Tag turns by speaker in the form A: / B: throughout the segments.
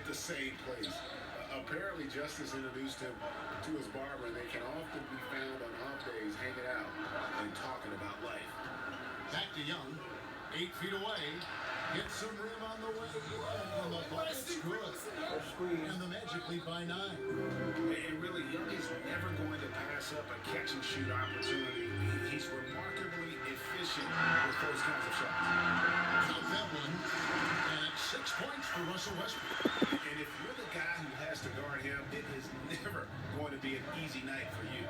A: the same place. Apparently, Justice introduced him to his barber, and they can often be found on off days hanging out and talking about life.
B: Back to Young, 8 feet away. Gets some rim on the way. And the bucket's good. And the Magic lead by 9.
A: And really, Young is never going to pass up a catch-and-shoot opportunity. He's remarkably efficient with those kinds of shots.
B: Count that one. And it's 6 points for Russell Westbrook.
A: And if you're the guy who has to guard him, it is never going to be an easy night for you.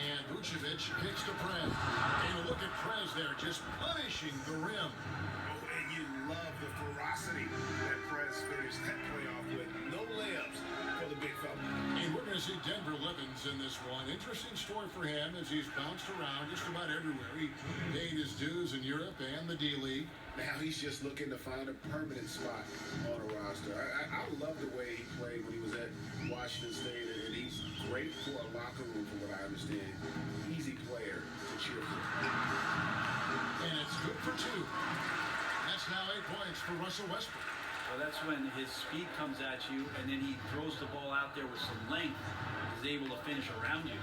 B: And Vucevic kicks to Prez. And look at Prez there, just punishing the rim.
A: Oh, and you love the ferocity that Prez finished that playoff with. No layups for the big fella.
B: And we're going to see Denver Livens in this one. Interesting story for him as he's bounced around just about everywhere. He paid his dues in Europe and the D-League.
A: Now he's just looking to find a permanent spot on a roster. I love the way he played when he was at Washington State, and he's great for a locker room, from what I understand. Easy player to cheer for.
B: And it's good for 2. That's now 8 points for Russell Westbrook.
C: Well, that's when his speed comes at you, and then he throws the ball out there with some length. He's able to finish around you.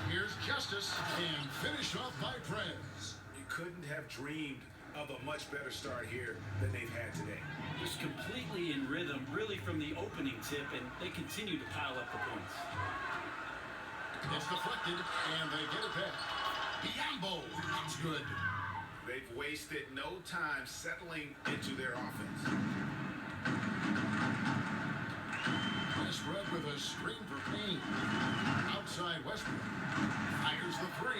B: Here's Justice, and finished off by Prez.
A: You couldn't have dreamed of a much better start here than they've had today.
C: Just completely in rhythm, really from the opening tip, and they continue to pile up the points.
B: It's deflected, and they get it back. Biombo is good.
A: They've wasted no time settling into their offense.
B: Westbrook with a screen for Payne. Outside Westbrook. Fires the 3.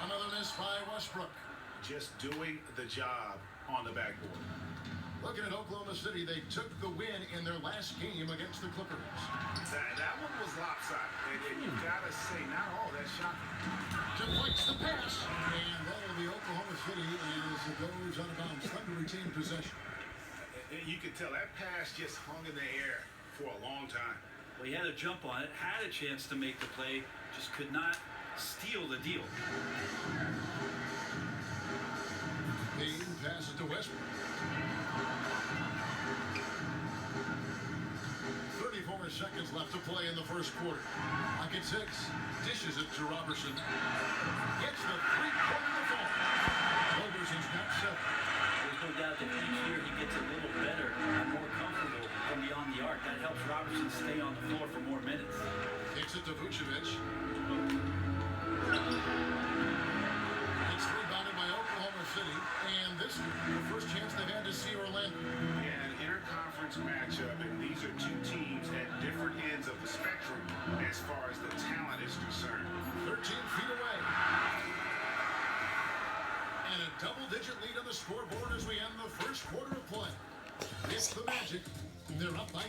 B: Another miss by Westbrook.
A: Just doing the job on the backboard.
B: Looking at Oklahoma City, they took the win in their last game against the Clippers.
A: That one was lopsided, and you've got to say, not all that shocking.
B: Deflects the pass, and that'll be Oklahoma City as it goes out of bounds. Thunder retain possession.
A: You could tell that pass just hung in the air for a long time.
C: Well, he had a jump on it, had a chance to make the play, just could not steal the deal.
B: Payne passes to Westbrook. 34 seconds left to play in the first quarter. Clock at 6. Dishes it to Robertson. Gets the three-quarter to fall. Roberson's got 7.
C: There's no doubt that each year he gets a little better and more comfortable from beyond the arc. That helps Robertson stay on the floor for more minutes.
B: Kicks it to Vucevic. It's rebounded by Oklahoma City, and this is the first chance they've had to see Orlando.
A: Yeah, an interconference matchup, and these are two teams at different ends of the spectrum as far as the talent is concerned.
B: 13 feet away. And a double-digit lead on the scoreboard as we end the first quarter of play. It's the Magic. They're up by...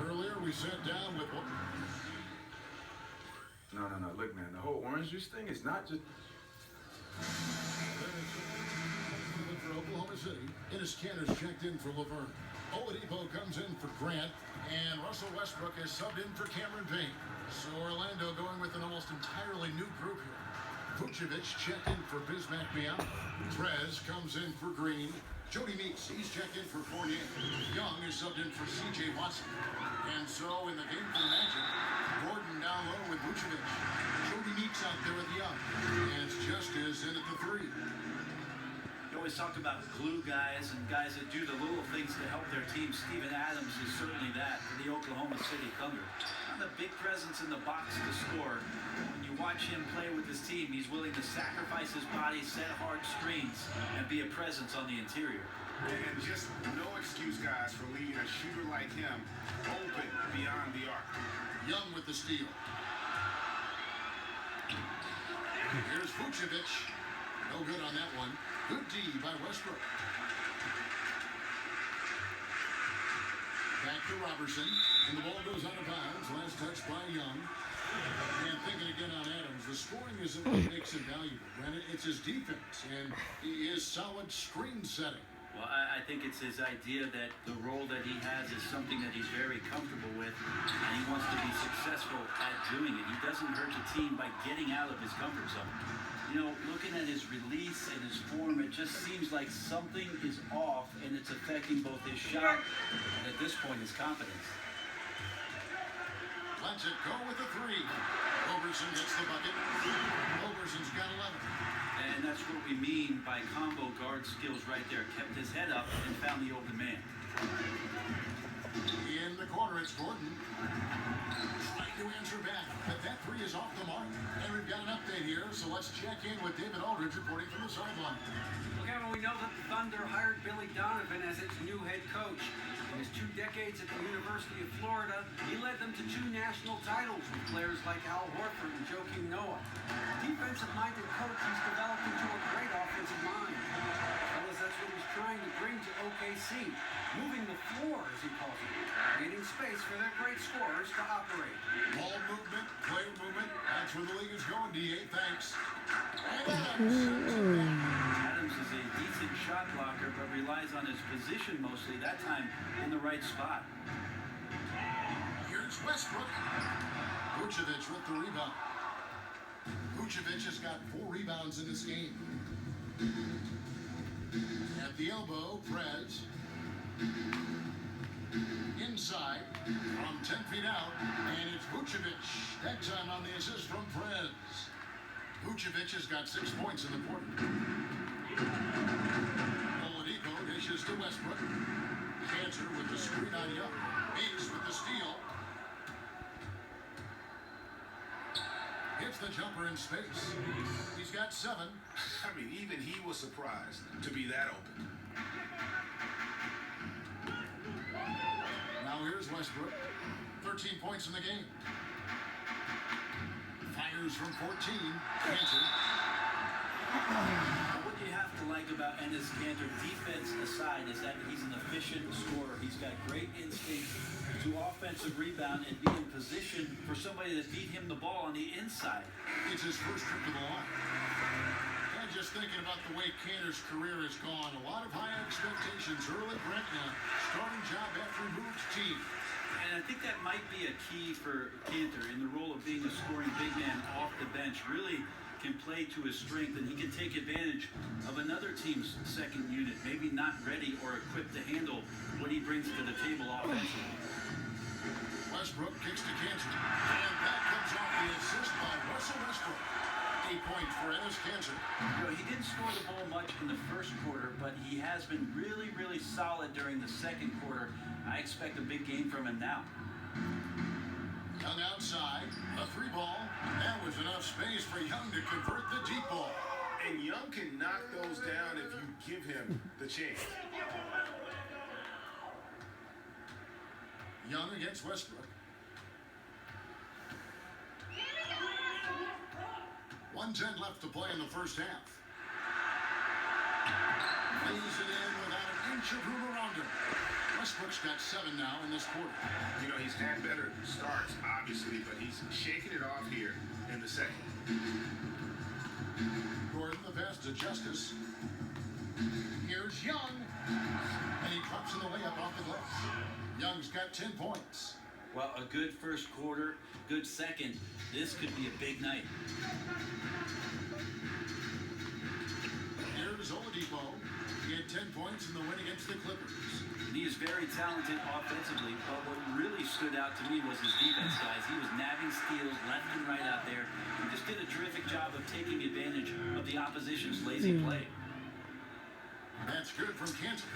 B: Earlier, we sat down with...
D: No. Look, man, the whole orange juice thing is not just...
B: For Oklahoma City, Enes Kanter's checked in for Laverne. Oladipo comes in for Grant, and Russell Westbrook is subbed in for Cameron Payne. So Orlando going with an almost entirely new group here. Vucevic checked in for Bismack Biyombo. Prez comes in for Green. Jody Meeks, he's checked in for Fournier. Young is subbed in for C.J. Watson. And so in the game for the Magic, Gordon down low with Vucevic. Jody Meeks out there with Young. And it's Justice in at the 3.
C: You always talk about glue guys and guys that do the little things to help their team. Steven Adams is certainly that for the Oklahoma City Thunder. Not a big presence in the box to score. When you watch him play with his team, he's willing to sacrifice his body, set hard screens, and be a presence on the interior.
A: And just no excuse, guys, for leaving a shooter like him open beyond the arc.
B: Young with the steal. Here's Vucevic. No good on that one. Good D by Westbrook. Back to Robertson. And the ball goes out of bounds. Last touch by Young. And thinking again on Adams, the scoring isn't what makes him valuable. Granted, it's his defense and his solid screen setting.
C: Well, I think it's his idea that the role that he has is something that he's very comfortable with, and he wants to be successful at doing it. He doesn't hurt the team by getting out of his comfort zone. You know, looking at his release and his form, it just seems like something is off, and it's affecting both his shot and at this point his confidence.
B: Lets it go with the three. Overson gets the bucket. Overson's got 11.
C: And that's what we mean by combo guard skills right there. Kept his head up and found the open man.
B: In the corner, it's Gordon. Trying to answer back, but that three is off the mark. And we've got an update here, so let's check in with David Aldridge reporting from the sideline.
E: Well, Kevin, we know that the Thunder hired Billy Donovan as its new head coach. In his 2 decades at the University of Florida, he led them to 2 national titles with players like Al Horford and Joakim Noah. Defensive-minded coach, he's developed into a great offensive mind. Fellas, that's what he's trying to bring to OKC. Moving the floor, as he calls it. Creating space for their great scorers to operate.
B: Ball movement, player movement. That's where the league is going, D.A. Thanks. And
C: Adams is a decent shot blocker, but relies on his position mostly, that time in the right spot.
B: here's Westbrook. Vucevic with the rebound. Vucevic has got 4 rebounds in this game. At the elbow, Prez. Inside from 10 feet out, and it's Vucevic. That time on the assist from Prez. Vucevic has got 6 points in the quarter. Oladipo dishes to Westbrook. Cantor with the screen on Young. Ace with the steal. Hits the jumper in space. He's got 7.
A: I mean, even he was surprised to be that open.
B: Now here's Westbrook. 13 points in the game. Fires from 14. Cantor.
C: What you have to like about Enes Kanter, defense aside, is that he's an efficient scorer. He's got great instinct to offensive rebound and be in position for somebody to feed him the ball on the inside.
B: It's his first trip to the line. And just thinking about the way Cantor's career has gone, a lot of high expectations early. Brent in a starting job after he moved team.
C: And I think that might be a key for Kanter in the role of being a scoring big man off the bench. Really can play to his strength, and he can take advantage of another team's second unit, maybe not ready or equipped to handle what he brings to the table offensively.
B: Westbrook kicks to Cantor. And that comes off the assist by Russell Westbrook. 8 points for Enes Kanter.
C: You know, he didn't score the ball much in the first quarter, but he has been really, really solid during the second quarter. I expect a big game from him now.
B: Young outside, a 3 ball. That was enough space for Young to convert the deep ball.
A: And Young can knock those down if you give him the chance.
B: Young against Westbrook. 1:10 left to play in the first half. Lays it in without an inch of room around him. Westbrook's got 7 now in this quarter.
A: You know, he's had better starts, obviously, but he's shaking it off here in the second.
B: Gordon, the pass to Justice. Here's Young. And he drops in the layup off the glass. Young's got 10 points.
C: Well, a good first quarter, good second. This could be a big night.
B: Here's Oladipo. He had 10 points in the win against the Clippers.
C: And he is very talented offensively, but what really stood out to me was his defense, guys. He was nabbing steals left and right out there. He just did a terrific job of taking advantage of the opposition's lazy play.
B: That's good from Cantor.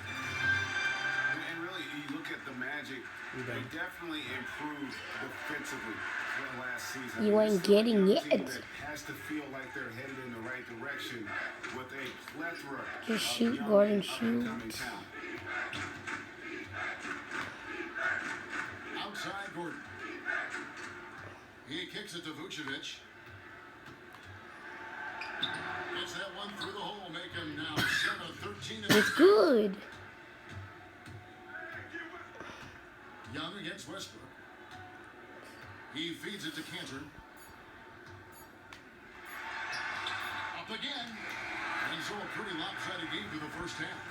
A: And really, you look at the Magic, they definitely improved defensively from last season.
F: You ain't getting
A: This is a
F: it.
A: team that has to feel like they're headed in the right direction with a plethora
F: Just
A: of
F: shoot,
A: young
F: Gordon,
A: up-and-coming
F: shoot.
A: talent.
B: Outside Gordon. He kicks it to Vucevic. Gets that one through the hole, make him now 7-13.
F: It's good.
B: Young against Westbrook. He feeds it to Cantor. Up again. And so a pretty lopsided game for the first half.